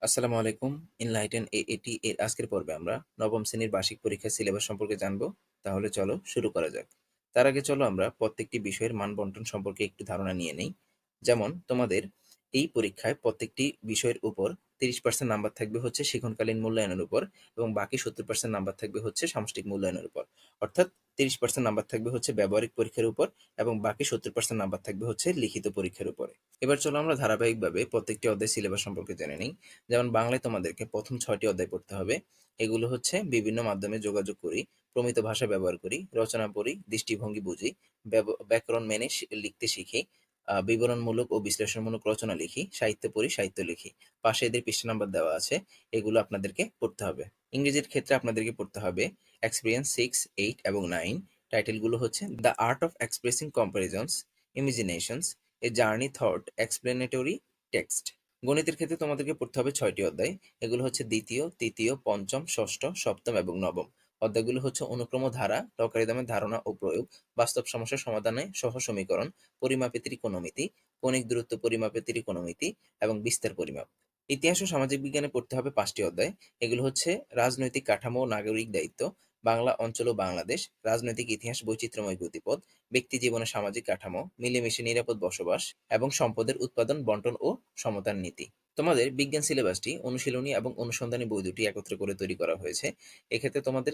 আসসালামু আলাইকুম। ইনলাইটেন এএটি এর আজকের পর্বে আমরা নবম শ্রেণীর বার্ষিক পরীক্ষার সিলেবাস সম্পর্কে জানব। তাহলে চলো শুরু করা যাক। তার আগে চলো আমরা প্রত্যেকটি বিষয়ের মান বন্টন সম্পর্কে একটু ধারণা নিয়ে নেই। যেমন তোমাদের এই পরীক্ষায় প্রত্যেকটি বিষয়ের উপর 30% নাম্বার থাকবে হচ্ছে শিক্ষণকালীন মূল্যায়নের উপর এবং বাকি 70% নাম্বার থাকবে হচ্ছে সামষ্টিক মূল্যায়নের উপর। অর্থাৎ 30% নাম্বার থাকবে হচ্ছে ব্যবহারিক পরীক্ষার উপর এবং বাকি 70% নাম্বার থাকবে হচ্ছে লিখিত পরীক্ষার উপরে। এবার চলো আমরা ধারাবাহিকভাবে প্রত্যেকটি অধ্যায় সিলেবাস সম্পর্কে জেনে নিই। যেমন বাংলায় তোমাদেরকে প্রথম 6টি অধ্যায় পড়তে হবে। এগুলো হচ্ছে বিভিন্ন মাধ্যমে যোগাযোগ করি, প্রমিত ভাষা ব্যবহার করি, রচনা পড়ি, দৃষ্টিভঙ্গি বুঝি, ব্যাকরণ মেনে লিখতে শিখি, বিবরণমূলক ও বিশ্লেষণমূলক রচনা লিখি, সাহিত্য পড়ি, সাহিত্য লিখি। পাশে এদের পৃষ্ঠা নাম্বার দেওয়া আছে, এগুলো আপনাদেরকে পড়তে হবে। ইংরেজির ক্ষেত্রে আপনাদেরকে পড়তে হবে এক্সপিরিয়েন্স 6, 8 এবং 9। টাইটেলগুলো হচ্ছে the art of expressing comparisons, imaginations, a journey thought, explanatory text. গণিতের ক্ষেত্রে তোমাদেরকে পড়তে হবে 6টি অধ্যায়। এগুলো হচ্ছে দ্বিতীয়, তৃতীয়, পঞ্চম, ষষ্ঠ, সপ্তম এবং নবম। অধ্যায়গুলো হচ্ছে অনুক্রম ও ধারা, লগারিদমের ধারণা ও প্রয়োগ, বাস্তব সমস্যা সমাধানে সহ সমীকরণ, পরিমাপে ত্রিকোণমিতি, কণিক দূরত্ব পরিমাপে ত্রিকোণমিতি এবং বিস্তার পরিমাপ। ইতিহাস ও সামাজিক বিজ্ঞানে পড়তে হবে 5টি অধ্যায়। এগুলো হচ্ছে রাজনৈতিক কাঠামো ও নাগরিক দায়িত্ব, বাংলা অঞ্চল ও বাংলাদেশ, রাজনৈতিক ইতিহাস বৈচিত্র্যময় গতিপথ, ব্যক্তি জীবনে সামাজিক কাঠামো, মিলেমিশে নিরাপদ বসবাস এবং সম্পদের উৎপাদন, বন্টন ও সমতার নীতি। তোমাদের বিজ্ঞান সিলেবাসটি অনুশীলনী এবং অনুসন্ধানী বই দুটি একত্র করে তৈরি করা হয়েছে। এক্ষেত্রে তোমাদের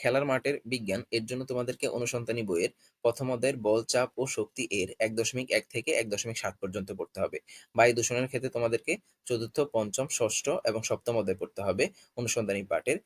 খেলার মাঠের বিজ্ঞান এর জন্য তোমাদেরকে অনুসন্ধানী বইয়ের প্রথম অধ্যায়ের বল, চাপ ও শক্তি এর 1.1 থেকে 1.7 পর্যন্ত পড়তে হবে। বায়ু দূষণের ক্ষেত্রে তোমাদেরকে চতুর্থ, পঞ্চম, ষষ্ঠ এবং সপ্তম অধ্যায় পড়তে হবে অনুসন্ধানী পাঠের।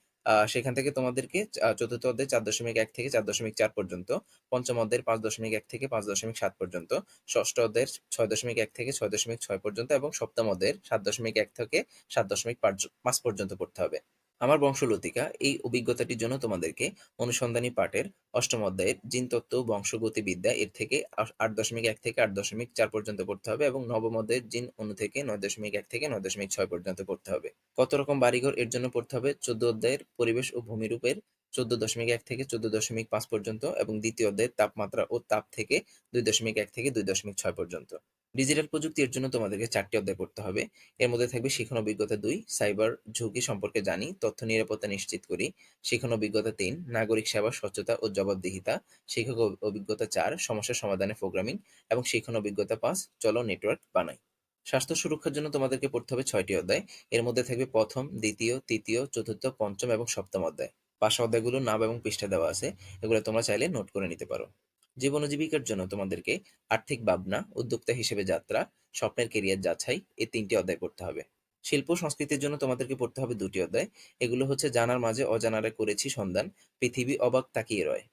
সেখান থেকে তোমাদেরকে চতুর্থ অধ্যায় 4.1 থেকে 4.4 পর্যন্ত, পঞ্চম অধ্যায়ের 5.1 থেকে 5.7 পর্যন্ত, ষষ্ঠ অধ্যায়ের 6.1 থেকে 6.6 পর্যন্ত এবং সপ্তম অধ্যায়ের 7.1 থেকে 7.5 পর্যন্ত পড়তে হবে। আমার বংশলতিকা এই অভিজ্ঞতাটির জন্য তোমাদেরকে অনুসন্ধানী পাঠের অষ্টম অধ্যায়ের জিনতত্ত্ব ও বংশগতিবিদ্যা এর থেকে 8.1 থেকে 8.4 পর্যন্ত পড়তে হবে এবং নবম অধ্যায়ের জিন অণু থেকে 9.1 থেকে 9.6 পর্যন্ত পড়তে হবে। কত রকম বাড়িঘর এর জন্য পড়তে হবে 14 অধ্যায়ের পরিবেশ ও ভূমিরূপের 14.1 থেকে 14.5 পর্যন্ত এবং দ্বিতীয় অধ্যায়ের তাপমাত্রা ও তাপ থেকে 2.1 থেকে 2.6 পর্যন্ত। ডিজিটাল প্রযুক্তি এর জন্য তোমাদেরকে 4টি অধ্যায় পড়তে হবে। এর মধ্যে থাকবে শিখন অভিজ্ঞতা 2, সাইবার ঝুঁকি সম্পর্কে জানি, তথ্য নিরাপত্তা নিশ্চিত করি, শিখন অভিজ্ঞতা 3, নাগরিক সেবা, স্বচ্ছতা ও জবাবদিহিতা, শিক্ষক অভিজ্ঞতা 4, সমস্যা সমাধানে প্রোগ্রামিং এবং শিখন অভিজ্ঞতা 5, চলো নেটওয়ার্ক বানাই। স্বাস্থ্য সুরক্ষার জন্য তোমাদেরকে পড়তে হবে 6টি অধ্যায়। এর মধ্যে থাকবে প্রথম, দ্বিতীয়, তৃতীয়, চতুর্থ, পঞ্চম এবং সপ্তম অধ্যায়। পাশে অধ্যায়গুলোর নাম এবং পৃষ্ঠা দেওয়া আছে, এগুলো তোমরা চাইলে নোট করে নিতে পারো। জীবন ও জীবিকার জন্য তোমাদেরকে আর্থিক ভাবনা, উদ্যোক্তা হিসেবে যাত্রা, স্বপ্নের কেরিয়ার যাচাই, এই 3টি অধ্যায় পড়তে হবে। শিল্প ও সংস্কৃতির জন্য তোমাদেরকে পড়তে হবে 2টি অধ্যায়। এগুলো হচ্ছে জানার মাঝে অজানারে করেছি সন্ধান, পৃথিবী অবাক তাকিয়ে রয়।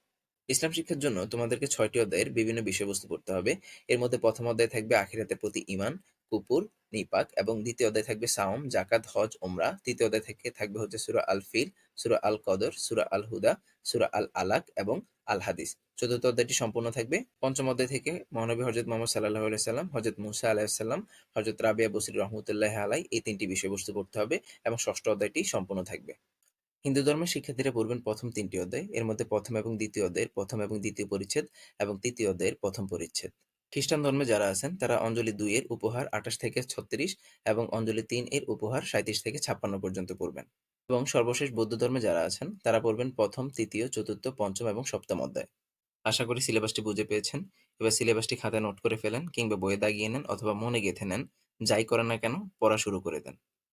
ইসলাম শিক্ষার জন্য তোমাদেরকে 6টি অধ্যায়ের বিভিন্ন বিষয়বস্তু পড়তে হবে। এর মধ্যে প্রথম অধ্যায়ে থাকবে আখিরাতের প্রতি ঈমান, কুফর, নিপাক এবং দ্বিতীয় অধ্যায়ে থাকবে সাওম, যাকাত, হজ, উমরা। তৃতীয় অধ্যায় থেকে থাকবে হচ্ছে সূরা আল ফিল, সূরা আল কদর, সূরা আল হুদা, সূরা আল আলাক এবং আল হাদিস। চতুর্থ অধ্যায়টি সম্পূর্ণ থাকবে। পঞ্চম অধ্যায় থেকে মহানবী হযরত মুহাম্মদ সাল্লাল্লাহু আলাইহি সাল্লাম, হযরত মূসা আলাইহিস সালাম, হযরত রাবিয়া বসরি রহমাতুল্লাহি আলাইহি এই 3টি বিষয়বস্তু পড়তে হবে এবং ষষ্ঠ অধ্যায়টি সম্পূর্ণ থাকবে। হিন্দু ধর্মের শিক্ষার্থীরা পড়বেন প্রথম 3টি অধ্যায়। এর মধ্যে প্রথম এবং দ্বিতীয় অধ্যায়ের প্রথম এবং দ্বিতীয় পরিচ্ছেদ এবং তৃতীয় অধ্যায়ের প্রথম পরিচ্ছেদ। খ্রিস্টান ধর্মে যারা আছেন তারা অঞ্জলি 2 এর উপহার 28 থেকে 36 এবং অঞ্জলি 3 এর উপহার 37 থেকে 56 পর্যন্ত পড়বেন। এবং সর্বশেষ বৌদ্ধ ধর্মে যারা আছেন তারা পড়বেন প্রথম, তৃতীয়, চতুর্থ, পঞ্চম এবং সপ্তম অধ্যায়। আশা করি সিলেবাসটি বুঝে পেয়েছেন। এবার সিলেবাসটি খাতায় নোট করে ফেলেন কিংবা বইয়ে দাগিয়ে নেন অথবা মনে গেঁথে নেন। যাই করেন না কেন পড়া শুরু করে দেন।